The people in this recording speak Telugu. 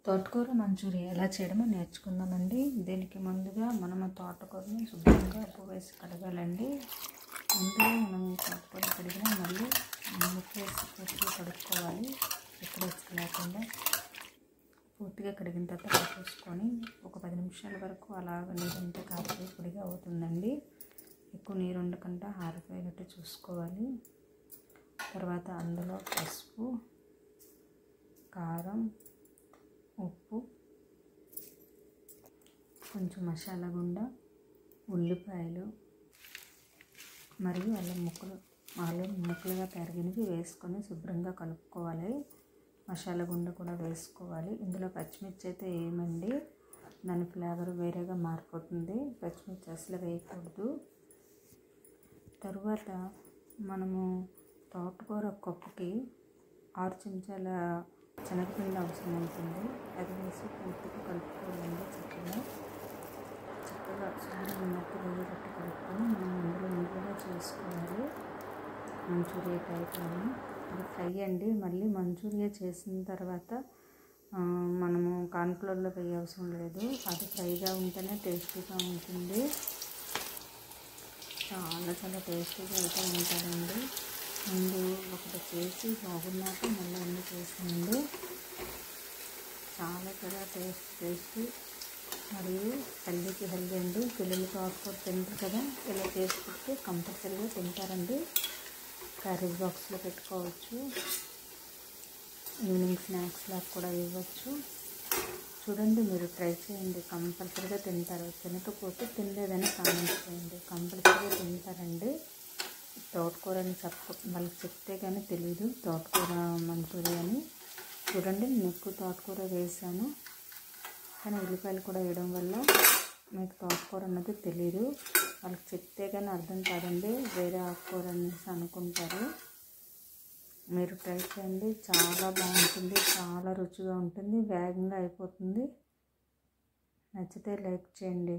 తోటకూర మంచూరియా ఎలా చేయడమో నేర్చుకుందామండి. దీనికి ముందుగా మనము తోటకూరని శుభ్రంగా ఉప్పు వేసి కడగాలండి. ముందుగా మనం తోటకూర కడిగినా మళ్ళీ ఉప్పు వేసి పూర్తిగా కడుక్కోవాలి. ఎక్కడ లేకుండా పూర్తిగా కడిగిన తర్వాత చూసుకొని ఒక 10 నిమిషాల వరకు అలా నీరంతా కారిపోయి పొడిగా అవుతుందండి. ఎక్కువ నీరు ఉండకుండా ఆరిపోయినట్టు చూసుకోవాలి. తర్వాత అందులో పసుపు, కారం, ఉప్పు, కొంచెం మసాలా గుండ, ఉల్లిపాయలు మరియు అల్లం ముక్కలుగా తరిగినవి వేసుకొని శుభ్రంగా కలుపుకోవాలి. మసాలా గుండ కూడా వేసుకోవాలి. ఇందులో పచ్చిమిర్చి అయితే వేయమండి, దాని ఫ్లేవర్ వేరేగా మారిపోతుంది. పచ్చిమిర్చి అసలు వేయకూడదు. తరువాత మనము తోటకూర కప్పుకి 6 చెంచాల శనగపిండి అవసరం ఉంటుంది. అది వేసి పూర్తిగా కలుపుకోవాలండి. చక్కగా శుభ్రంగా మెత్తగా కలుపుకొని మనం అందులో చేసుకోవాలి. మంచూరియా టైప్లోని అది ఫ్రై అండి. మళ్ళీ మంచూరియా చేసిన తర్వాత మనము కార్న్ఫ్లోర్లో వేయ అవసరం లేదు. అది ఫ్రైగా ఉంటేనే టేస్టీగా ఉంటుంది. చాలా టేస్టీగా అయితే ఉంటుందండి. ముందు ఒకటి చేసి బాగున్నాక మళ్ళీ అన్నీ చేసింది. చాలా టేస్టీ మరియు హెల్దీ అండి. పిల్లలు తోటకూర తింటారు కదా, ఇలా చేసుకుంటే కంపల్సరీగా తింటారండి. కర్రీ బాక్స్లో పెట్టుకోవచ్చు, ఈవినింగ్ స్నాక్స్ లాగా కూడా ఇవ్వచ్చు. చూడండి, మీరు ట్రై చేయండి, కంపల్సరీగా తింటారు. తినకపోతే తినలేదని కామెంట్ చేయండి, కంపల్సరీగా తింటారండి. తోటకూర అని వాళ్ళకి చెప్తే కానీ తెలీదు తోటకూర మంచూరియా అని. చూడండి, నేను ఎక్కువ తోటకూర వేసాను, కానీ ఉల్లిపాయలు కూడా వేయడం వల్ల మీకు తోటకూర అన్నది తెలీదు. వాళ్ళకి చెప్తే కానీ అర్థం కాదండి, వేరే ఆకుకూర అనేసి అనుకుంటారు. మీరు ట్రై చేయండి, చాలా బాగుంటుంది, చాలా రుచిగా ఉంటుంది, వేగంగా అయిపోతుంది. నచ్చితే లైక్ చేయండి.